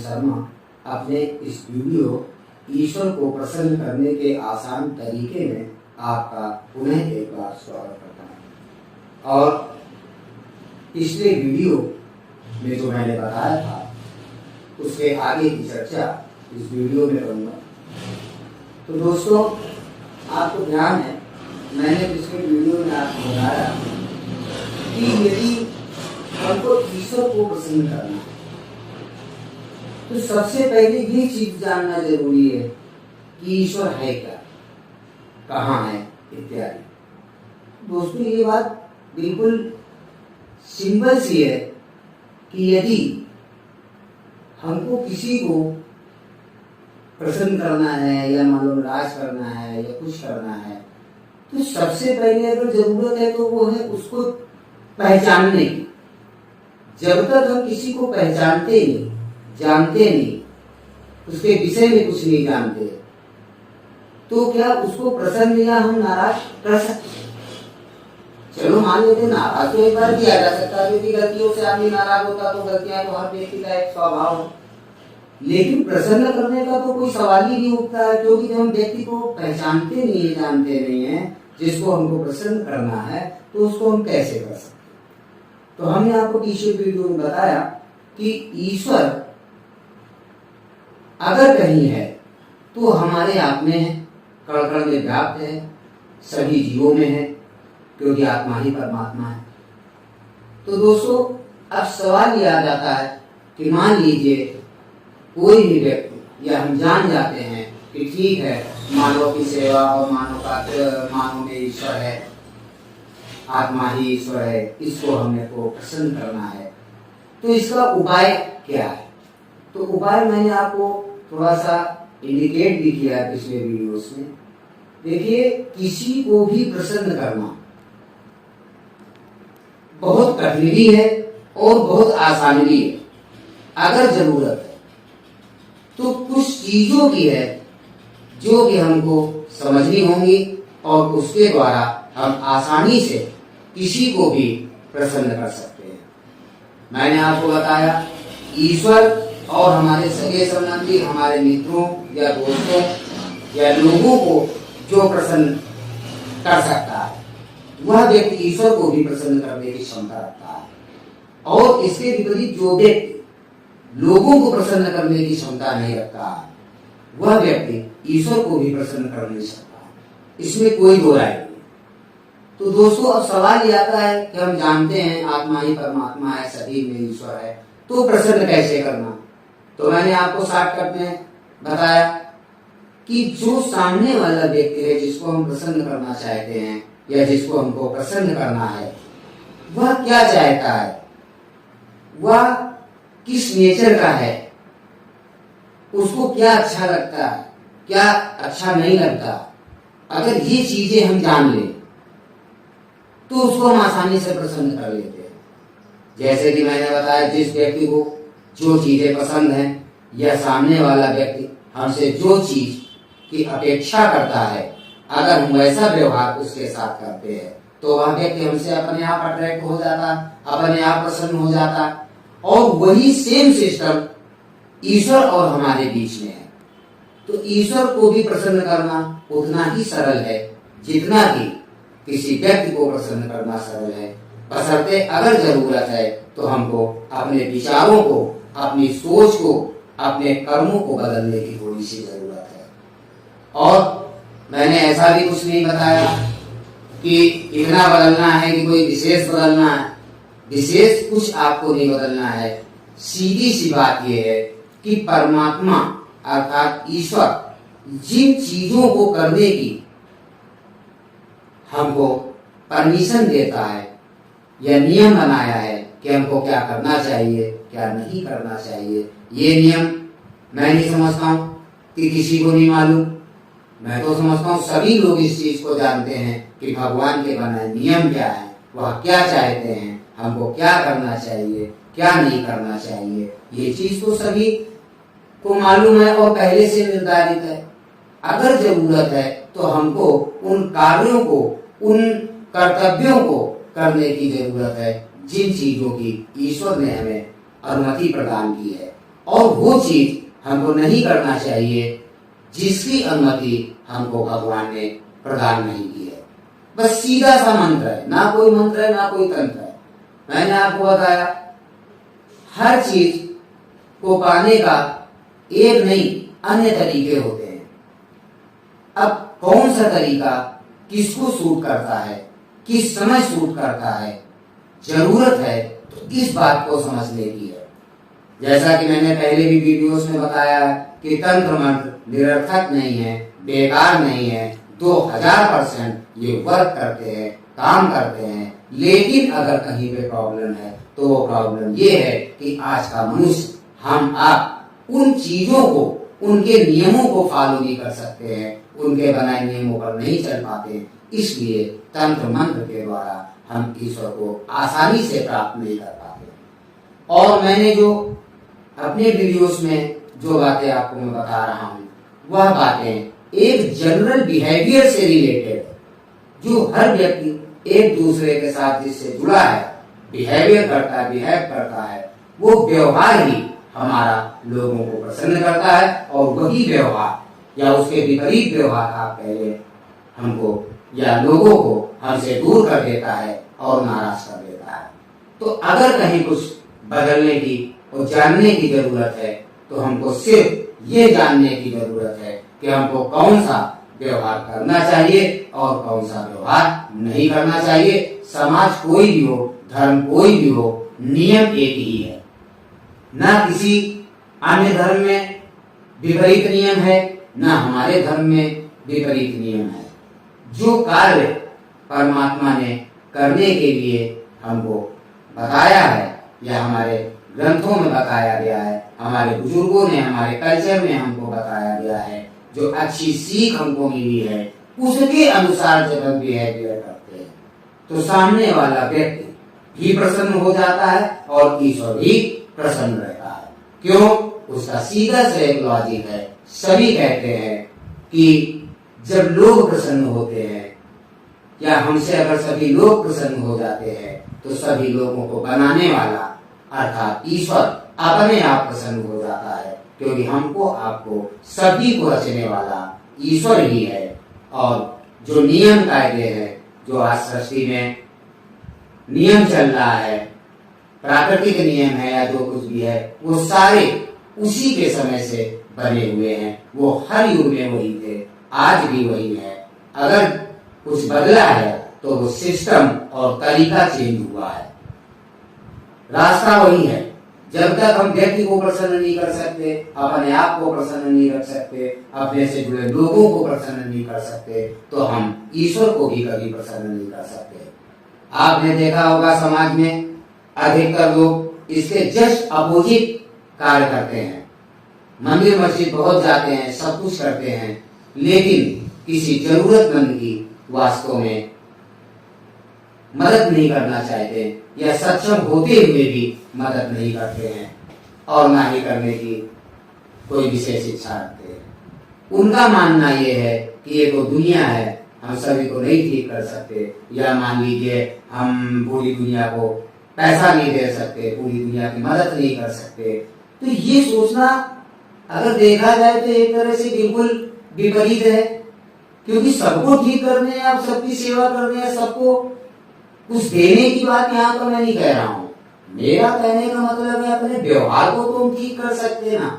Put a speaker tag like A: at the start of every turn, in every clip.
A: शर्मा अपने इस वीडियो ईश्वर को प्रसन्न करने के आसान तरीके में आपका पुनः एक बार स्वागत करता हूँ। और पिछले वीडियो में जो मैंने बताया था उसके आगे की चर्चा इस वीडियो में करूँगा। तो दोस्तों, आपको ध्यान है, मैंने पिछले वीडियो में आपको बताया कि यदि हमको ईश्वर को प्रसन्न करना है तो सबसे पहले ये चीज जानना जरूरी है कि ईश्वर है क्या, कहाँ है इत्यादि। दोस्तों, ये बात बिल्कुल सिंपल सी है कि यदि हमको किसी को प्रसन्न करना है या मान लो नाराज करना है या कुछ करना है तो सबसे पहले अगर जरूरत है तो वो है उसको पहचानने की। जब तक हम किसी को पहचानते नहीं, जानते नहीं, उसके विषय में कुछ नहीं जानते, तो क्या उसको प्रसन्न या हम नाराज कर सकते? चलो मान लेते नाराज तो एक बार किया जा सकता है, क्योंकि गलतियों से आदमी नाराज होता तो गलतियां तो हर व्यक्ति का एक स्वभाव है। लेकिन प्रसन्न करने का तो कोई सवाल ही नहीं उठता है, क्योंकि जब हम व्यक्ति को पहचानते नहीं है, जानते नहीं है, जिसको हमको प्रसन्न करना है तो उसको हम कैसे कर सकते? तो हमने आपको पिछले वीडियो में बताया कि ईश्वर अगर कहीं है तो हमारे आप में है, कण कण में व्याप्त है, सभी जीवों में है, क्योंकि आत्मा ही परमात्मा है। तो दोस्तों, अब सवाल ये आ जाता है कि मान लीजिए कोई भी व्यक्ति या हम जान जाते हैं कि ठीक है, मानव की सेवा और मानव में ईश्वर है, आत्मा ही ईश्वर है, इसको हमने को प्रसन्न करना है, तो इसका उपाय क्या है? तो उपाय मैंने आपको थोड़ा सा इंडिकेट भी किया है पिछले वीडियोस में। देखिए, किसी को भी प्रसन्न करना बहुत कठिन भी है और बहुत आसान भी है। अगर जरूरत है तो कुछ चीजों की है जो कि हमको समझनी होंगी और उसके द्वारा हम आसानी से किसी को भी प्रसन्न कर सकते हैं। मैंने आपको बताया ईश्वर और हमारे सगे संबंधी, हमारे मित्रों या दोस्तों या लोगों को जो प्रसन्न कर सकता है वह व्यक्ति ईश्वर को भी प्रसन्न करने की क्षमता रखता है। और इसके विपरीत जो व्यक्ति लोगों को प्रसन्न करने की क्षमता नहीं रखता है वह व्यक्ति ईश्वर को भी प्रसन्न कर नहीं सकता है। इसमें कोई दो राय नहीं। तो दोस्तों, अब सवाल ये आता है कि हम जानते हैं आत्मा ही परमात्मा है, सभी में ईश्वर है, तो प्रसन्न कैसे करना? तो मैंने आपको शॉर्टकट में बताया कि जो सामने वाला व्यक्ति है जिसको हम प्रसन्न करना चाहते हैं या जिसको हमको प्रसन्न करना है, वह क्या चाहता है, वह किस नेचर का है, उसको क्या अच्छा लगता है, क्या अच्छा नहीं लगता। अगर ये चीजें हम जान लें तो उसको हम आसानी से प्रसन्न कर लेते हैं। जैसे कि मैंने बताया, जिस व्यक्ति को जो चीजें पसंद हैं या सामने वाला व्यक्ति हमसे जो चीज की अपेक्षा करता है, अगर हम वैसा व्यवहार उसके साथ करते हैं तो वह व्यक्ति हमसे अपने आप अट्रैक्ट हो जाता, अपने आप प्रसन्न हो जाता। और वही सेम सिस्टम ईश्वर और हमारे बीच में है। तो ईश्वर को भी प्रसन्न करना उतना ही सरल है जितना कि किसी व्यक्ति को प्रसन्न करना सरल है, बशर्ते अगर जरूरत है तो हमको अपने विचारों को, अपनी सोच को, अपने कर्मों को बदलने की थोड़ी सी जरूरत है। और मैंने ऐसा भी कुछ नहीं बताया कि इतना बदलना है कि कोई विशेष बदलना है। विशेष कुछ आपको नहीं बदलना है। सीधी सी बात यह है कि परमात्मा अर्थात ईश्वर जिन चीजों को करने की हमको परमिशन देता है या नियम बनाया है कि हमको क्या करना चाहिए, क्या नहीं करना चाहिए, ये नियम मैं नहीं समझता हूँ कि किसी को नहीं मालूम। मैं तो समझता हूँ सभी लोग इस चीज को जानते हैं कि भगवान के बनाए नियम क्या है, वह क्या चाहते हैं, हमको क्या करना चाहिए, क्या नहीं करना चाहिए। ये चीज तो सभी को मालूम है और पहले से निर्धारित है। अगर जरूरत है तो हमको उन कार्यों को, उन कर्तव्यों को करने की जरूरत है जिन चीजों की ईश्वर ने हमें अनुमति प्रदान की है। और वो चीज हमको नहीं करना चाहिए जिसकी अनुमति हमको भगवान ने प्रदान नहीं की है। बस सीधा सा मंत्र है, ना कोई मंत्र है ना कोई तंत्र है। मैंने आपको बताया हर चीज को पाने का एक नहीं अन्य तरीके होते हैं। अब कौन सा तरीका किसको सूट करता है, किस समय सूट करता है, जरूरत है तो इस बात को समझने की है। जैसा कि मैंने पहले भी वीडियोस में बताया कि तंत्र मंत्र निरर्थक नहीं है, बेकार नहीं है, 2000% ये वर्क करते हैं, काम करते हैं। लेकिन अगर कहीं पे प्रॉब्लम है तो वो प्रॉब्लम ये है कि आज का मनुष्य, हम आप उन चीजों को, उनके नियमों को फॉलो नहीं कर सकते हैं, उनके बनाए नियमों पर नहीं चल पाते। इसलिए तंत्र मंत्र के द्वारा हम ईश्वर को आसानी से प्राप्त नहीं कर पाते। और मैंने जो अपने वीडियोस में जो बातें आपको मैं बता रहा हूँ, वह बातें एक जनरल बिहेवियर से रिलेटेड है, जो हर व्यक्ति एक दूसरे के साथ जिससे जुड़ा है, बिहेवियर करता है, बिहेव करता है, वो व्यवहार ही हमारा लोगों को प्रसन्न करता है। और वही व्यवहार या उसके विपरीत व्यवहार आप पहले हमको या लोगों को हमसे दूर कर देता है और नाराज कर देता है। तो अगर कहीं कुछ बदलने की और जानने की जरूरत है तो हमको सिर्फ ये जानने की जरूरत है कि हमको कौन सा व्यवहार करना चाहिए और कौन सा व्यवहार नहीं करना चाहिए। समाज कोई भी हो, धर्म कोई भी हो, नियम एक ही है। ना किसी अन्य धर्म में विपरीत नियम है, ना हमारे धर्म में विपरीत नियम है। जो कार्य परमात्मा ने करने के लिए हमको बताया है या हमारे ग्रंथों में बताया गया है, हमारे बुजुर्गों ने, हमारे कल्चर में हमको बताया गया है, जो अच्छी सीख हमको मिली है, उसके अनुसार जब हम बिहेवियर करते हैं तो सामने वाला व्यक्ति भी प्रसन्न हो जाता है और ईश्वर भी प्रसन्न रहता है। क्यों? उसका सीधा सा एक लॉजिक है। सभी कहते हैं कि जब लोग प्रसन्न होते हैं या हमसे अगर सभी लोग प्रसन्न हो जाते हैं तो सभी लोगों को बनाने वाला अर्थात ईश्वर अपने आप प्रसन्न हो जाता है, क्योंकि हमको आपको सभी को रचने वाला ईश्वर ही है। और जो नियम कायदे हैं, जो आज सृष्टि में नियम चल रहा है, प्राकृतिक नियम है या जो कुछ भी है, वो सारे उसी के समय से बने हुए हैं। वो हर युग में वही थे, आज भी वही है। अगर कुछ बदला है तो वो सिस्टम और तरीका चेंज हुआ है, रास्ता वही है। जब तक हम व्यक्ति को प्रसन्न नहीं कर सकते, अपने आप को प्रसन्न नहीं रख सकते, अपने से जुड़े लोगों को प्रसन्न नहीं कर सकते, तो हम ईश्वर को भी कभी प्रसन्न नहीं कर सकते। आपने देखा होगा समाज में अधिकतर लोग इसके जस्ट अपोजिट कार्य करते हैं। मंदिर मस्जिद बहुत जाते हैं, सब कुछ करते हैं, लेकिन किसी जरूरतमंद की वास्तव में मदद नहीं करना चाहते या सक्षम होते हुए भी मदद नहीं करते हैं और ना ही करने की कोई विशेष इच्छा रखते हैं। उनका मानना यह है कि ये तो दुनिया है, हम सभी को नहीं ठीक कर सकते, या मान लीजिए हम पूरी दुनिया को पैसा नहीं दे सकते, पूरी दुनिया की मदद नहीं कर सकते। तो ये सोचना अगर देखा जाए तो एक तरह से बिल्कुल विपरीत है, क्योंकि सबको ठीक करने हैं, आप सबकी सेवा करने हैं, सबको कुछ देने की बात यहाँ पर मैं नहीं कह रहा हूँ। मेरा कहने का मतलब है अपने व्यवहार को तो हम ठीक कर सकते हैं ना।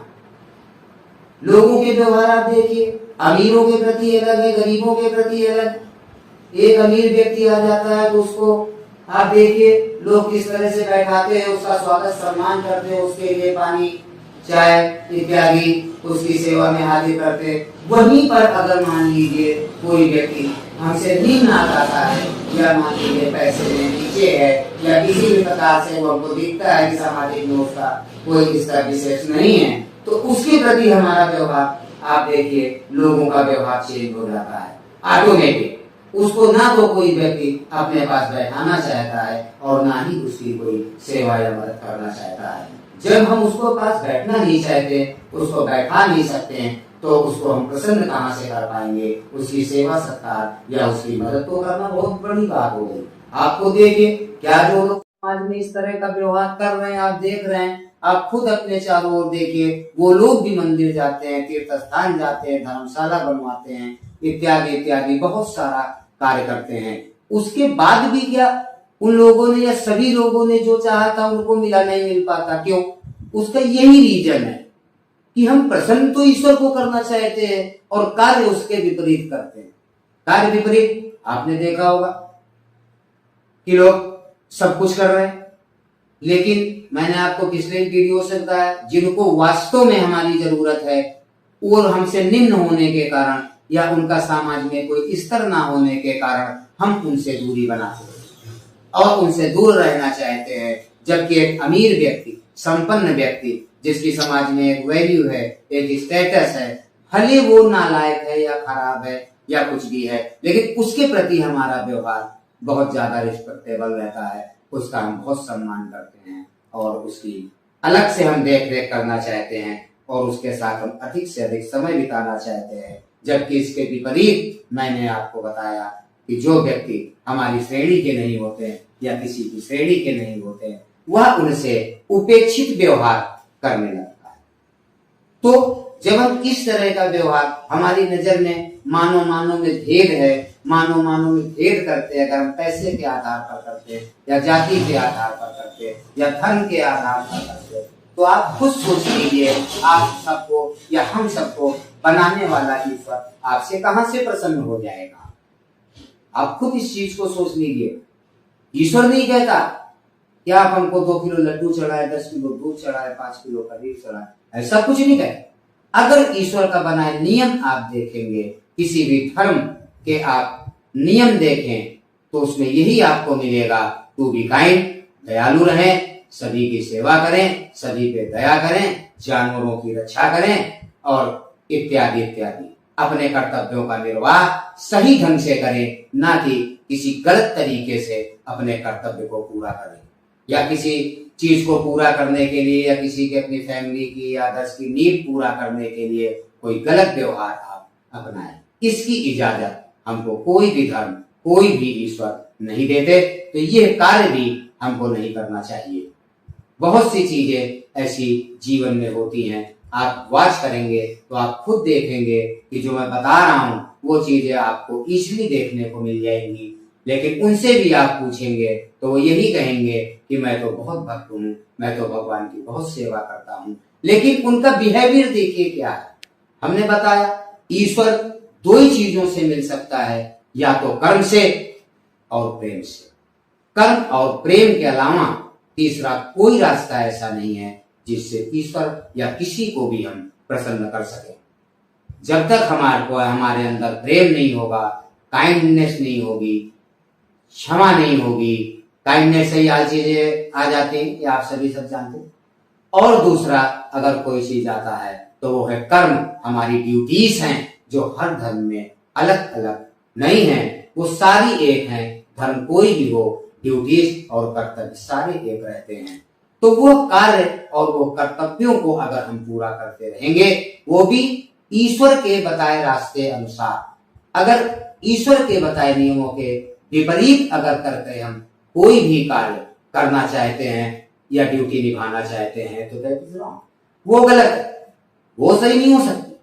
A: लोगों के व्यवहार आप देखिए, अमीरों के प्रति अलग है, गरीबों के प्रति अलग। एक अमीर व्यक्ति आ जाता है तो उसको आप देखिए लोग किस तरह से बैठाते हैं, उसका स्वागत सम्मान करते हैं, उसके लिए पानी चाय इत्यादि उसकी सेवा में हाजिर करते। वहीं पर अगर मान लीजिए कोई व्यक्ति हमसे निम्न आता है या मान लीजिए पैसे में नीचे है या किसी भी प्रकार से वो हमको दिखता है कि सामाजिक नोट का कोई इसका विशेष नहीं है, तो उसके प्रति हमारा व्यवहार आप देखिए, लोगों का व्यवहार चेंज हो जाता है ऑटोमेटिक। उसको ना तो कोई व्यक्ति अपने पास बैठाना चाहता है और ना ही उसकी कोई सेवा या मदद करना चाहता है। जब हम उसको पास बैठना नहीं चाहते, उसको बैठा नहीं सकते हैं, तो उसको हम प्रसन्न कहाँ से कर पाएंगे? उसकी सेवा सत्कार या उसकी मदद तो करना बहुत बड़ी बात हो गई। आपको देखिए क्या जो लोग समाज में इस तरह का व्यवहार कर रहे हैं, आप देख रहे हैं, आप खुद अपने चारों ओर देखिए, वो लोग भी मंदिर जाते हैं, तीर्थ स्थान जाते हैं, धर्मशाला बनवाते हैं, इत्यादि इत्यादि बहुत सारा कार्य करते हैं। उसके बाद भी क्या उन लोगों ने या सभी लोगों ने जो चाहा था उनको मिला, नहीं मिल पाता? क्यों? उसका यही रीजन है कि हम प्रसन्न तो ईश्वर को करना चाहते हैं और कार्य उसके विपरीत करते हैं। कार्य विपरीत आपने देखा होगा कि लोग सब कुछ कर रहे हैं, लेकिन मैंने आपको पिछले वीडियो से बताया, जिनको वास्तव में हमारी जरूरत है और हमसे निम्न होने के कारण या उनका समाज में कोई स्तर ना होने के कारण हम उनसे दूरी बनाते हैं और उनसे दूर रहना चाहते हैं। जबकि एक अमीर व्यक्ति, संपन्न व्यक्ति, जिसकी समाज में एक वैल्यू है, एक स्टेटस है, भले वो नालायक है या खराब है या कुछ भी है, लेकिन उसके प्रति हमारा व्यवहार बहुत ज्यादा रिस्पेक्टेबल रहता है, उसका हम बहुत सम्मान करते हैं और उसकी अलग से हम देख रेख करना चाहते हैं और उसके साथ हम अधिक से अधिक समय बिताना चाहते हैं। जबकि इसके विपरीत मैंने आपको बताया कि जो व्यक्ति हमारी श्रेणी के नहीं होते हैं या किसी की श्रेणी के नहीं होते हैं, वह उनसे उपेक्षित व्यवहार करने लगता है। तो जब हम इस तरह का व्यवहार, हमारी नजर में मानव में भेद है, मानव में भेद करते हैं, अगर हम पैसे के आधार पर करते हैं या जाति के आधार पर करते हैं या धर्म के आधार पर करते हैं, तो आप खुद सोच लीजिए, आप सबको या हम सबको बनाने वाला ईश्वर आपसे कहां से प्रसन्न हो जाएगा? आप खुद इस चीज को सोच लीजिए। ईश्वर नहीं कहता कि आप हमको 2 किलो लड्डू चढ़ाए, 10 किलो दूध चढ़ाए, 5 किलो पनीर चढ़ाए, ऐसा कुछ नहीं कहता। अगर ईश्वर का बनाए नियम आप देखेंगे, किसी भी धर्म के आप नियम देखें, तो उसमें यही आपको मिलेगा, टू बी काइंड, दयालु रहें, सभी की सेवा करें, सभी पे दया करें, जानवरों की रक्षा करें और इत्यादि इत्यादि। अपने कर्तव्यों का निर्वाह सही ढंग से करें, ना कि किसी गलत तरीके से अपने कर्तव्य को पूरा करें या किसी चीज को पूरा करने के लिए या किसी के अपनी फैमिली की या आदर्श की नीड पूरा करने के लिए कोई गलत व्यवहार आप अपनाएं। इसकी इजाजत हमको कोई भी धर्म, कोई भी ईश्वर नहीं देते, तो यह कार्य भी हमको नहीं करना चाहिए। बहुत सी चीजें ऐसी जीवन में होती हैं, आप वॉच करेंगे तो आप खुद देखेंगे कि जो मैं बता रहा हूं वो चीजें आपको इजीली देखने को मिल जाएंगी। लेकिन उनसे भी आप पूछेंगे तो वो यही कहेंगे कि मैं तो बहुत भक्त हूँ, मैं तो भगवान की बहुत सेवा करता हूँ, लेकिन उनका बिहेवियर देखिए क्या है। हमने बताया ईश्वर 2 ही चीजों से मिल सकता है, या तो कर्म से और प्रेम से। कर्म और प्रेम के अलावा तीसरा कोई रास्ता ऐसा नहीं है जिससे ईश्वर या किसी को भी हम प्रसन्न कर सके। जब तक हमारे अंदर प्रेम नहीं होगा, काइंडनेस नहीं होगी, क्षमा नहीं होगी, काइंडनेस से ही चीजें आ जाती हैं, ये आप सभी सब जानते हैं। और दूसरा अगर कोई चीज आता है तो वो है कर्म, हमारी ड्यूटीज हैं जो हर धर्म में अलग अलग नहीं है, वो सारी एक हैं। धर्म कोई भी हो, ड्यूटीज और कर्तव्य सारे एक रहते हैं। तो वो कार्य और वो कर्तव्यों को अगर हम पूरा करते रहेंगे, वो भी ईश्वर के बताए रास्ते अनुसार, अगर ईश्वर के बताए नियमों के विपरीत अगर करके हम कोई भी कार्य करना चाहते हैं या ड्यूटी निभाना चाहते हैं, तो दैट इज रॉन्ग, वो गलत है, वो सही नहीं हो सकती।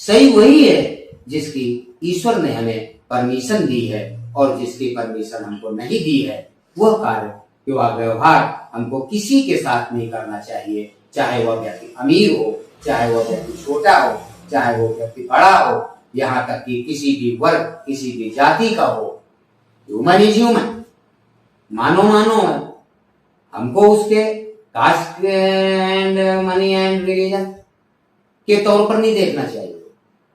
A: सही वही है जिसकी ईश्वर ने हमें परमिशन दी है, और जिसकी परमिशन हमको नहीं दी है वह कार्य या व्यवहार हमको किसी के साथ नहीं करना चाहिए, चाहे वह व्यक्ति अमीर हो, चाहे वह व्यक्ति छोटा हो, चाहे वो व्यक्ति बड़ा हो, यहाँ तक कि किसी भी वर्ग, किसी भी जाति का हो। ह्यूमन इज ह्यूमन, मानो है, हमको उसके caste and money and religion के तौर पर नहीं देखना चाहिए।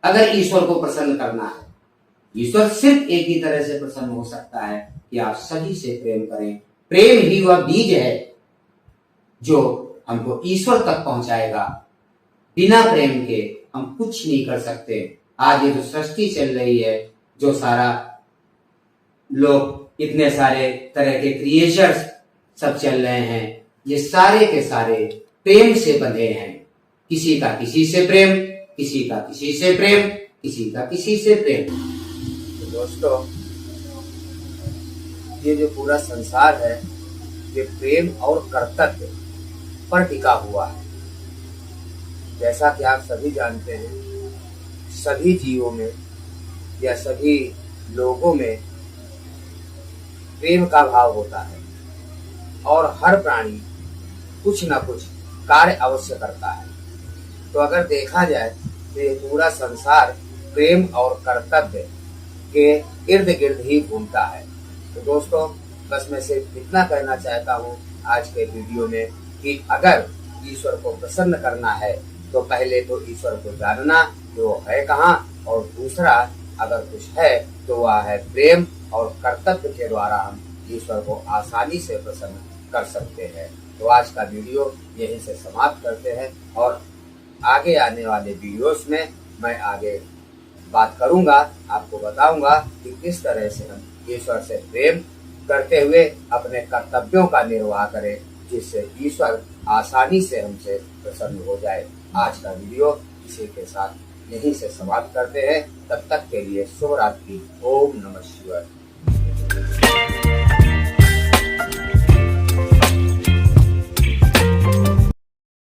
A: अगर ईश्वर को प्रसन्न करना है, ईश्वर सिर्फ एक ही तरह से प्रसन्न हो सकता है कि आप सभी से प्रेम करें। प्रेम ही वह बीज है जो हमको ईश्वर तक पहुंचाएगा। बिना प्रेम के हम कुछ नहीं कर सकते। आज ये जो सृष्टि चल रही है, जो सारा लोग इतने सारे तरह के क्रिएचर्स सब चल रहे हैं, ये सारे के सारे प्रेम से बंधे हैं। किसी का किसी से प्रेम, किसी का किसी से प्रेम, किसी का किसी से प्रेम। तो दोस्तों, ये जो पूरा संसार है, ये प्रेम और कर्तव्य
B: पर टिका हुआ है। जैसा कि आप सभी जानते हैं, सभी जीवों में या सभी लोगों में प्रेम का भाव होता है और हर प्राणी कुछ न कुछ कार्य अवश्य करता है। तो अगर देखा जाए तो ये पूरा संसार प्रेम और कर्तव्य के इर्द गिर्द ही घूमता है। तो दोस्तों, बस मैं सिर्फ इतना कहना चाहता हूँ आज के वीडियो में कि अगर ईश्वर को प्रसन्न करना है तो पहले तो ईश्वर को जानना कि वो है कहाँ, और दूसरा अगर कुछ है तो वह है प्रेम और कर्तव्य के द्वारा हम ईश्वर को आसानी से प्रसन्न कर सकते हैं। तो आज का वीडियो यहीं से समाप्त करते हैं और आगे आने वाले वीडियोस में मैं आगे बात करूंगा, आपको बताऊंगा कि किस तरह से हम ईश्वर से प्रेम करते हुए अपने कर्तव्यों का निर्वाह करें, जिससे ईश्वर आसानी से हमसे प्रसन्न हो जाए। आज का वीडियो इसी के साथ यहीं से समाप्त करते हैं। तब तक के लिए शुभ रात्रि। ओम नमः शिवाय।